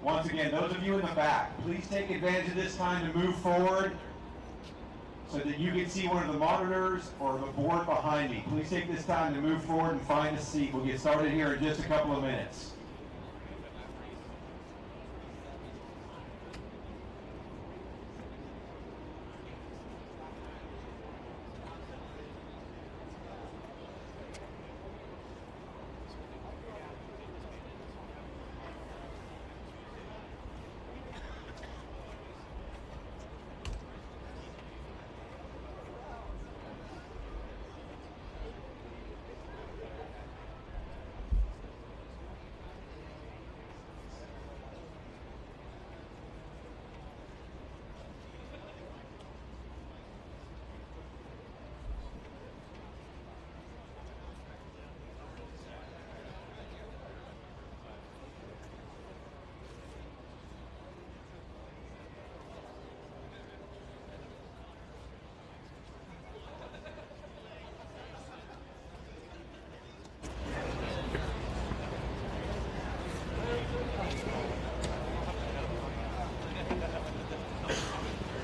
Once again, those of you in the back, please take advantage of this time to move forward so that you can see one of the monitors or the board behind me. Please take this time to move forward and find a seat. We'll get started here in just a couple of minutes.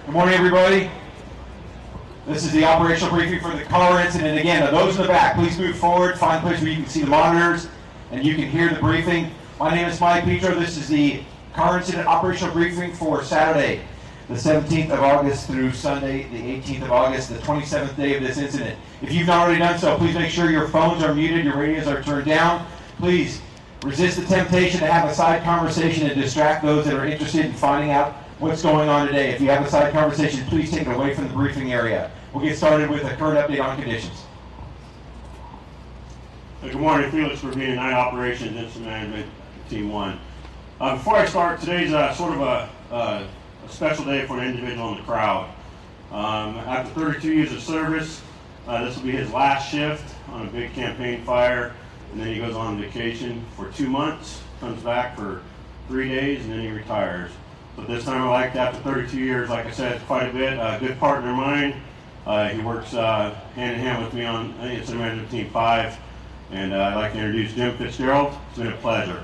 Good morning, everybody. This is the operational briefing for the CARR incident. Again, those in the back, please move forward, find a place where you can see the monitors and you can hear the briefing. My name is Mike Petro. This is the CARR incident operational briefing for Saturday, the 17th of August through Sunday, the 18th of August, the 27th day of this incident. If you've not already done so, please make sure your phones are muted, your radios are turned down. Please resist the temptation to have a side conversation and distract those that are interested in finding out what's going on today. If you have a side conversation, please take it away from the briefing area. We'll get started with a current update on conditions. Good morning, Felix for being Night Operations Incident Management Team 1. Before I start, today's sort of a special day for an individual in the crowd. After 32 years of service, this will be his last shift on a big campaign fire, and then he goes on vacation for 2 months, comes back for 3 days, and then he retires. But this time I like, after 32 years, like I said, quite a bit. A good partner of mine. He works hand in hand with me on Incident Management Team 5. And I'd like to introduce Jim Fitzgerald. It's been a pleasure.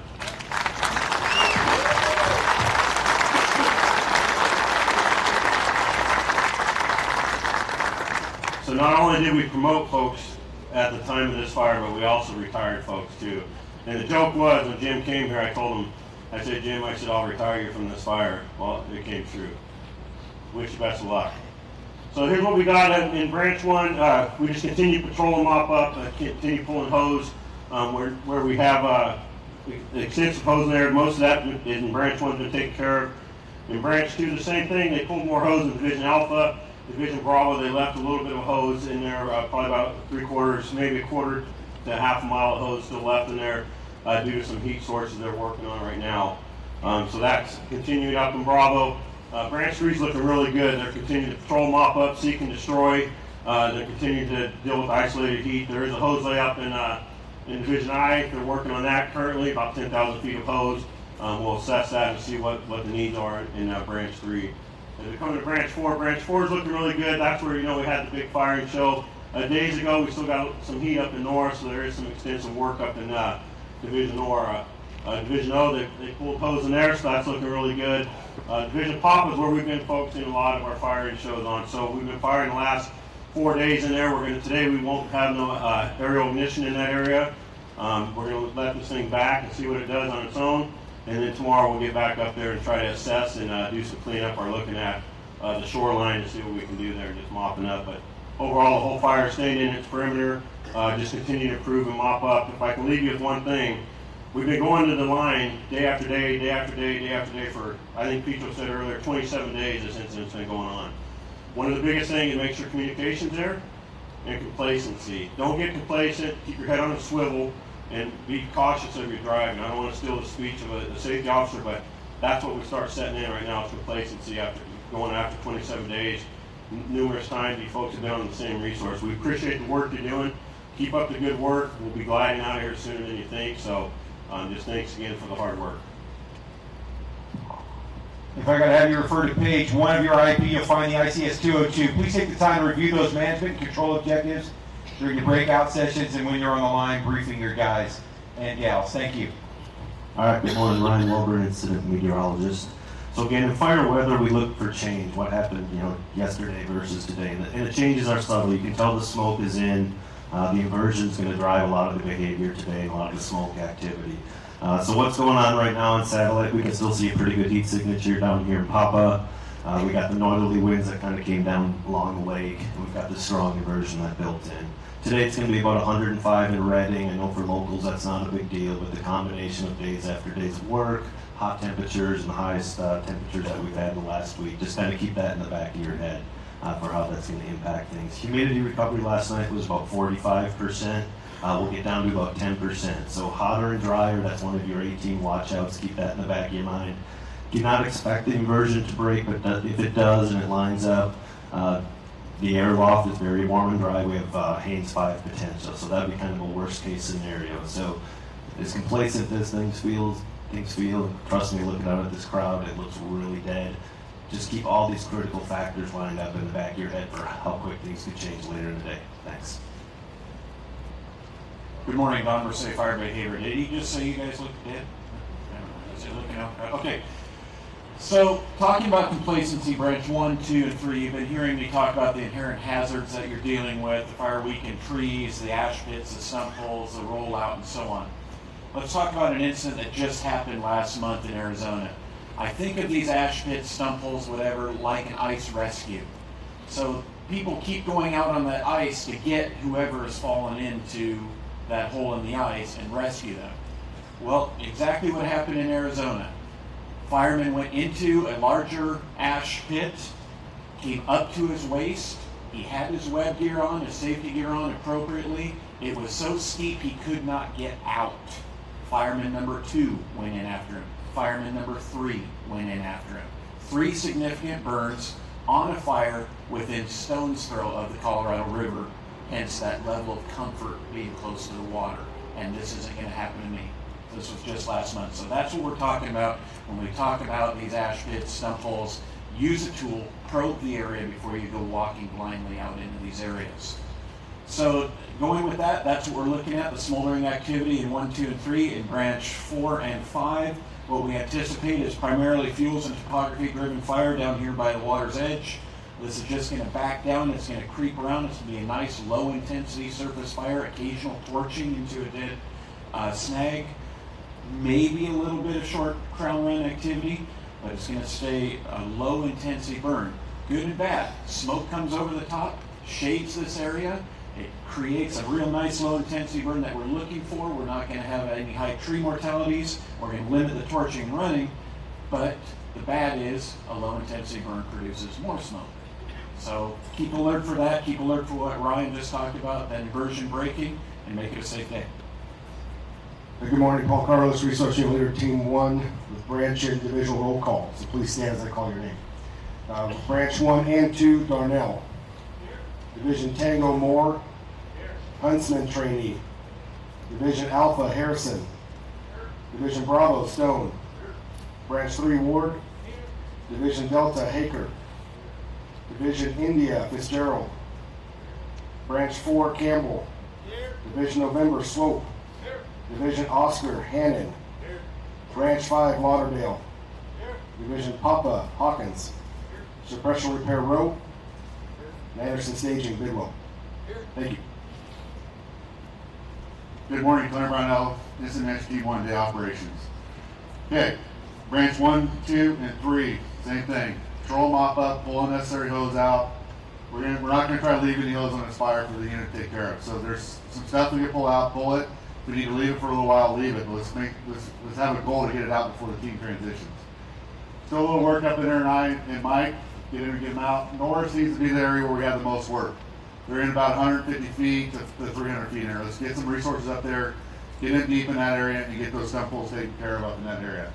So not only did we promote folks at the time of this fire, but we also retired folks too. And the joke was, when Jim came here, I told him, I said, Jim, I said, I'll retire you from this fire. Well, it came true. Wish you best of luck. So here's what we got in branch 1. We just continue patrol and mop up, continue pulling hose where we have extensive hose there. Most of that is in branch 1 been taken care of. In branch 2, the same thing. They pulled more hose in Division Alpha. Division Bravo, they left a little bit of hose in there, probably about 3/4, maybe 1/4 to half a mile of hose still left in there. Due to some heat sources they're working on right now. So that's continuing up in Bravo. Branch 3 is looking really good. They're continuing to patrol, mop up, seek and destroy. They're continuing to deal with isolated heat. There is a hose layup in Division I. They're working on that currently, about 10,000 feet of hose. We'll assess that and see what the needs are in Branch 3. As we come to Branch 4 is looking really good. That's where we had the big firing show. Days ago, we still got some heat up in north, so there is some extensive work up in Division Division O, they pulled hose in there, so that's looking really good. Division Pop is where we've been focusing a lot of our firing shows on. So we've been firing the last 4 days in there. Today we won't have no aerial ignition in that area. We're going to let this thing back and see what it does on its own. And then tomorrow we'll get back up there and try to assess and do some cleanup or looking at the shoreline to see what we can do there, just mopping up. But overall, the whole fire staying in its perimeter. Just continue to improve and mop up. If I can leave you with one thing, we've been going to the line day after day, day after day, day after day for, I think Petro said earlier, 27 days this incident's been going on. One of the biggest things is make sure communication's there and complacency. Don't get complacent, keep your head on a swivel, and be cautious of your driving. I don't want to steal the speech of a safety officer, but that's what we start setting in right now is complacency after going after 27 days. Numerous times you folks have been on the same resource. We appreciate the work you're doing. Keep up the good work. We'll be gliding out of here sooner than you think. So just thanks again for the hard work. If I got to have you refer to page 1 of your IP, you'll find the ICS 202. Please take the time to review those management and control objectives during your breakout sessions and when you're on the line briefing your guys and gals. Thank you. All right, good morning, Ryan Wilburn, incident meteorologist. So again, in fire weather, we look for change. What happened, yesterday versus today, and the changes are subtle. You can tell the smoke is in. The inversion is going to drive a lot of the behavior today and a lot of the smoke activity. So what's going on right now on satellite? We can still see a pretty good heat signature down here in Papa. We got the northerly winds that kind of came down along the lake. And we've got the strong inversion that built in. Today it's going to be about 105 in Redding. I know for locals that's not a big deal, but the combination of days after days of work, hot temperatures, and the highest temperatures that we've had the last week, just kind of keep that in the back of your head for how that's going to impact things. Humidity recovery last night was about 45%. We'll get down to about 10%. So hotter and drier, that's one of your 18 watch-outs. Keep that in the back of your mind. Do not expect the inversion to break, but if it does and it lines up, the air loft is very warm and dry. We have Haines 5 potential, so that'd be kind of a worst case scenario. So as complacent as things feel, trust me, looking out at this crowd, it looks really dead. Just keep all these critical factors lined up in the back of your head for how quick things could change later in the day. Thanks. Good morning, Don Mercier, Fire Behavior. Did he just say you guys look dead? Is he looking out? Okay. So, talking about complacency, branch 1, 2, and 3, you've been hearing me talk about the inherent hazards that you're dealing with, the fire-weakened trees, the ash pits, the stump holes, the rollout, and so on. Let's talk about an incident that just happened last month in Arizona. I think of these ash pits, stump holes, whatever, like an ice rescue. So, people keep going out on that ice to get whoever has fallen into that hole in the ice and rescue them. Well, exactly what happened in Arizona. Fireman went into a larger ash pit, came up to his waist. He had his web gear on, his safety gear on appropriately. It was so steep he could not get out. Fireman number 2 went in after him. Fireman number 3 went in after him. 3 significant burns on a fire within stone's throw of the Colorado River, hence that level of comfort being close to the water. And this isn't going to happen to me. This was just last month. So that's what we're talking about when we talk about these ash pits, stump holes. Use a tool, probe the area before you go walking blindly out into these areas. So going with that, that's what we're looking at, the smoldering activity in 1, 2, and 3. In branch 4 and 5, what we anticipate is primarily fuels and topography-driven fire down here by the water's edge. This is just going to back down. It's going to creep around. It's going to be a nice low-intensity surface fire, occasional torching into a dead snag. Maybe a little bit of short crown run activity, but it's going to stay a low intensity burn. Good and bad. Smoke comes over the top, shades this area. It creates a real nice low intensity burn that we're looking for. We're not going to have any high tree mortalities. We're going to limit the torching and running, but the bad is a low intensity burn produces more smoke. So keep alert for that. Keep alert for what Ryan just talked about, that inversion breaking, and make it a safe day. Good morning, Paul Carlos, Resource Unit Leader, Team 1, with branch and divisional roll call. So please stand as I call your name. Branch 1 and 2, Darnell. Division Tango, Moore. Huntsman trainee. Division Alpha, Harrison. Division Bravo, Stone. Branch 3, Ward. Division Delta, Haker. Division India, Fitzgerald. Branch 4, Campbell. Division November, Swope. Division Oscar, Hannon. Branch 5, Lauderdale. Division Papa, Hawkins. Suppression Repair, Rowe. Anderson Staging, Bidwell. Thank you. Good morning, Claire Brownell, Incident XT1 Day Operations. Okay, branch 1, 2, and 3, same thing. Control mop up, pull unnecessary hose out. We're not going to try to leave any hose on this fire for the unit to take care of. So there's some stuff we can pull out, pull it. If we need to leave it for a little while, leave it. But let's have a goal to get it out before the team transitions. Still a little work up in there, and Mike, get in and get them out. North seems to be the area where we have the most work. They're in about 150 feet to 300 feet in there. Let's get some resources up there, get in deep in that area, and get those stump holes taken care of up in that area.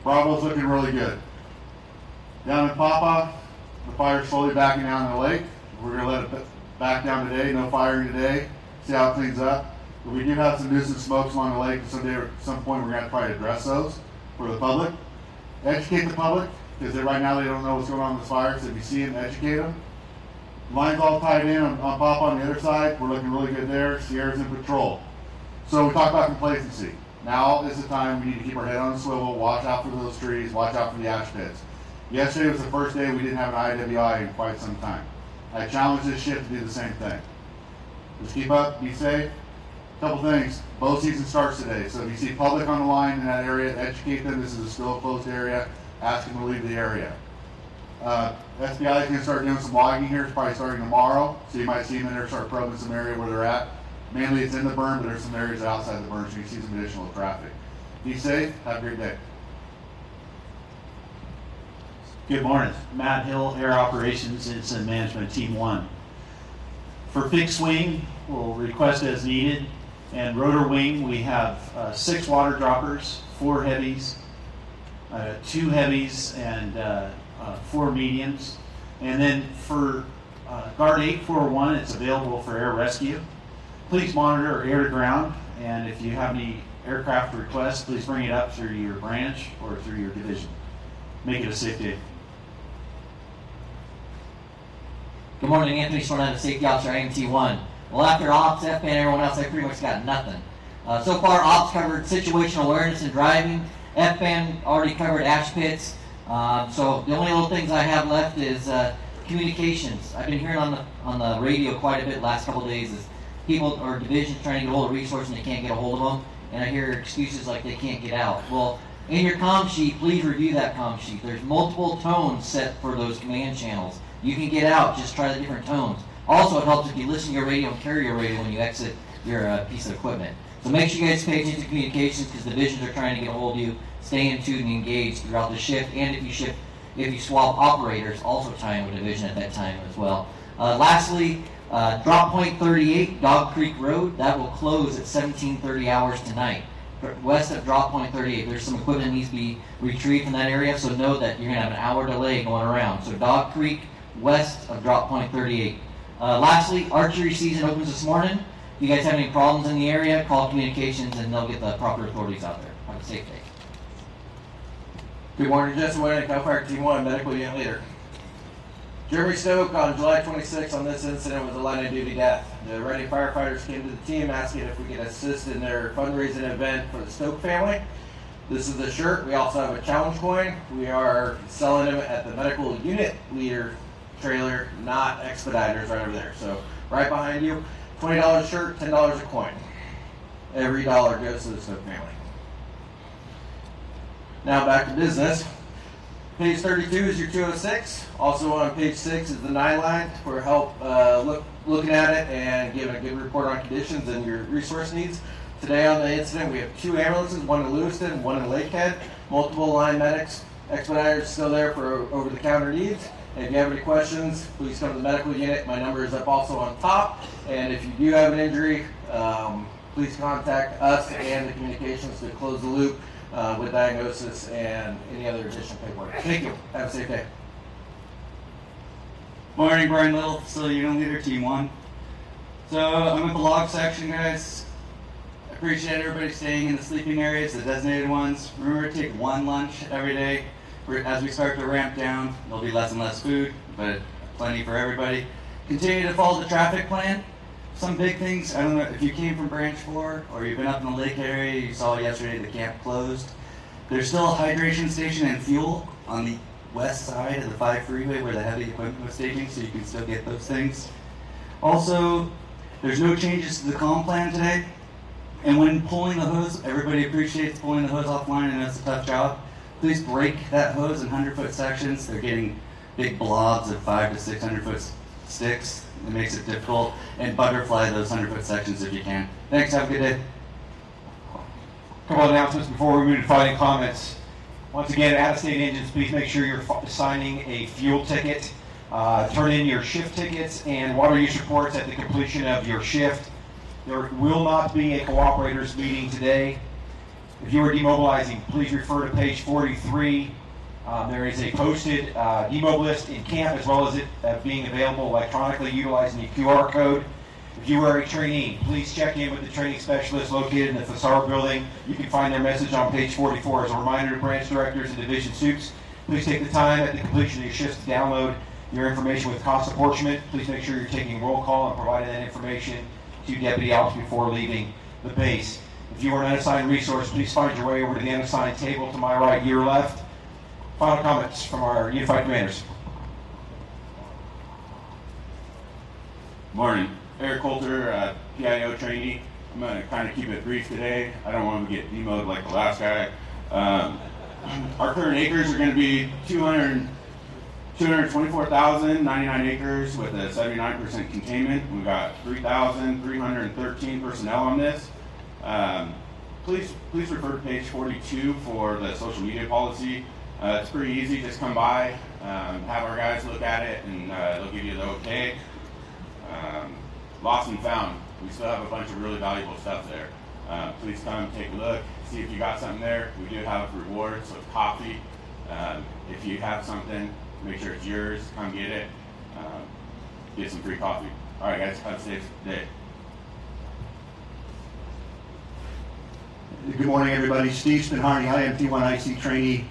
Bravo's looking really good. Down in Papa, the fire's slowly backing down the lake. We're going to let it back down today, no firing today, see how it cleans up. But we do have some nuisance smokes along the lake, and someday or at some point we're going to try to address those for the public. Educate the public, because right now they don't know what's going on with this fire, so if you see them, educate them. Line's all tied in on Papa on the other side. We're looking really good there. Sierra's in patrol. So we talked about complacency. Now is the time we need to keep our head on a swivel, watch out for those trees, watch out for the ash pits. Yesterday was the first day we didn't have an IWI in quite some time. I challenge this shift to do the same thing. Just keep up, be safe. Couple things, bow season starts today, so if you see public on the line in that area, educate them, this is a still closed area, ask them to leave the area. SBI is going to start doing some logging here, it's probably starting tomorrow, so you might see them in there start probing some area where they're at. Mainly it's in the burn, but there's some areas outside the burn, so you can see some additional traffic. Be safe, have a great day. Good morning. Matt Hill, Air Operations Incident Management Team 1. For fixed wing, we'll request as needed. And rotor wing, we have 6 water droppers, 4 heavies, 2 heavies, and 4 mediums. And then for Guard 841, it's available for air rescue. Please monitor air to ground, and if you have any aircraft requests, please bring it up through your branch or through your division. Make it a safe day. Good morning, Anthony Stornetta, Safety Officer, IMT1. Well, after Ops, FBAN, and everyone else, I pretty much got nothing. So far, Ops covered situational awareness and driving. FBAN already covered ash pits. So the only little things I have left is communications. I've been hearing on the radio quite a bit the last couple of days is people or divisions trying to get a hold of resources and they can't get a hold of them. And I hear excuses like they can't get out. Well, in your comm sheet, please review that comm sheet. There's multiple tones set for those command channels. You can get out, just try the different tones. Also, it helps if you listen to your radio and carry your radio when you exit your piece of equipment. So make sure you guys pay attention to communications because divisions are trying to get a hold of you. Stay in tune and engage throughout the shift. And if you swap operators, also tie in with division at that time as well. Lastly, drop point 38, Dog Creek Road, that will close at 17:30 hours tonight. West of drop point 38, there's some equipment that needs to be retrieved from that area, so know that you're going to have an hour delay going around. So Dog Creek, west of drop point 38. Lastly, archery season opens this morning. If you guys have any problems in the area, call communications and they'll get the proper authorities out there. Have a safe day. Good morning, Justin Wayne, Cal Fire Team 1, Medical Unit Leader. Jeremy Stoke on July 26th on this incident was a line of duty death. The ready firefighters came to the team asking if we could assist in their fundraising event for the Stoke family. This is the shirt. We also have a challenge coin. We are selling them at the Medical Unit Leader trailer, not Expeditors right over there. So right behind you, $20 a shirt, $10 a coin. Every dollar goes to the Stoke family. Now back to business. Page 32 is your 206. Also on page 6 is the 9 line for help looking at it and giving a good report on conditions and your resource needs. Today on the incident we have 2 ambulances, one in Lewiston, one in Lakehead, multiple line medics, Expeditors still there for over-the-counter needs. And if you have any questions, please come to the medical unit. My number is up also on top. And if you do have an injury, please contact us and the communications to close the loop with diagnosis and any other additional paperwork. Thank you. Have a safe day. Morning, Brian Little, Facility Unit Leader, Team 1. So I'm at the log section, guys. I appreciate everybody staying in the sleeping areas, the designated ones. Remember to take 1 lunch every day. As we start to ramp down, there'll be less and less food, but plenty for everybody. Continue to follow the traffic plan. Some big things, I don't know if you came from Branch 4 or you've been up in the lake area, you saw yesterday the camp closed. There's still a hydration station and fuel on the west side of the 5 freeway where the heavy equipment was staging, so you can still get those things. Also, there's no changes to the comm plan today. And when pulling the hose, everybody appreciates pulling the hose offline and it's a tough job. Please break that hose in 100-foot sections. They're getting big blobs of 500 to 600-foot sticks. It makes it difficult. And butterfly those 100-foot sections if you can. Thanks, have a good day. A couple of announcements before we move to final comments. Once again, out-of-state engines, please make sure you're signing a fuel ticket. Turn in your shift tickets and water use reports at the completion of your shift. There will not be a cooperators meeting today. If you are demobilizing, please refer to page 43. There is a posted demob list in camp as well as it being available electronically utilizing the QR code. If you are a trainee, please check in with the training specialist located in the Fassar building. You can find their message on page 44. As a reminder to branch directors and division soups, please take the time at the completion of your shifts to download your information with cost apportionment. Please make sure you're taking roll call and providing that information to Deputy Ops before leaving the base. If you are an unassigned resource, please find your way over to the unassigned table to my right, your left. Final comments from our unified commanders. Morning. Eric Coulter, PIO trainee. I'm going to kind of keep it brief today. I don't want to get demoed like the last guy. Our current acres are going to be 224,099 acres with a 79% containment. We've got 3,313 personnel on this. Please refer to page 42 for the social media policy. It's pretty easy. Just come by, have our guys look at it, and they'll give you the okay. Lost and found. We still have a bunch of really valuable stuff there. Please come take a look, see if you got something there. We do have rewards with coffee. If you have something, make sure it's yours. Come get it. Get some free coffee. All right, guys. Have a safe day. Good morning, everybody. Steve Spinharney, IMT1 IC trainee.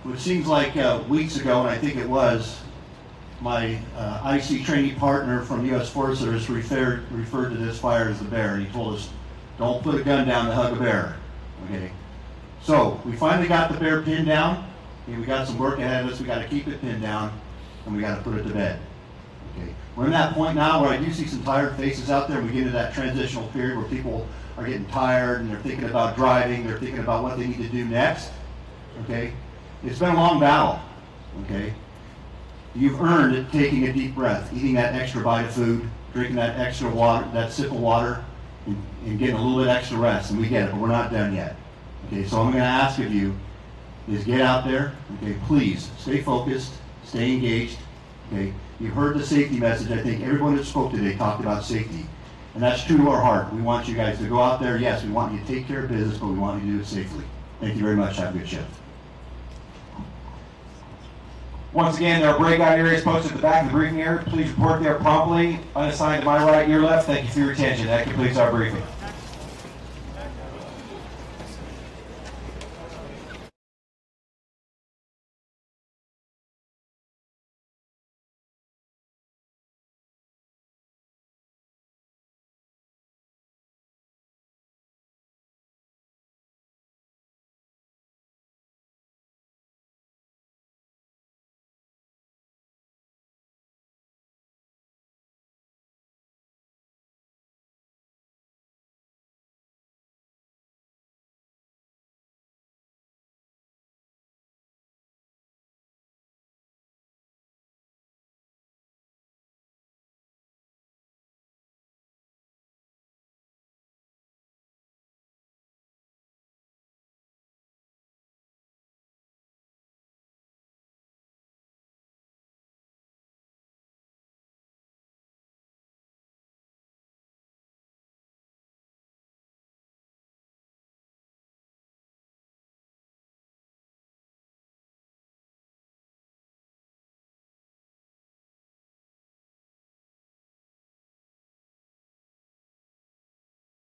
It seems like weeks ago, and I think it was, my IC trainee partner from U.S. Forest Service referred to this fire as the bear, and he told us, don't put a gun down to hug a bear. Okay. So we finally got the bear pinned down. Okay, we got some work ahead of us. We got to keep it pinned down, and we got to put it to bed. Okay. We're in that point now where I do see some tired faces out there. We get into that transitional period where people are getting tired and they're thinking about driving. They're thinking about what they need to do next. Okay. It's been a long battle. Okay. You've earned it taking a deep breath, eating that extra bite of food, drinking that extra water, that sip of water, and getting a little bit extra rest. And we get it, but we're not done yet. Okay, so I'm going to ask of you is get out there. Okay, please stay focused, stay engaged. Okay, you've heard the safety message. I think everyone that spoke today talked about safety, and that's true to our heart. We want you guys to go out there. Yes, we want you to take care of business, but we want you to do it safely. Thank you very much. Have a good shift. Once again, there are breakout areas posted at the back of the briefing area. Please report there promptly. Unassigned to my right, your left. Thank you for your attention. That completes our briefing.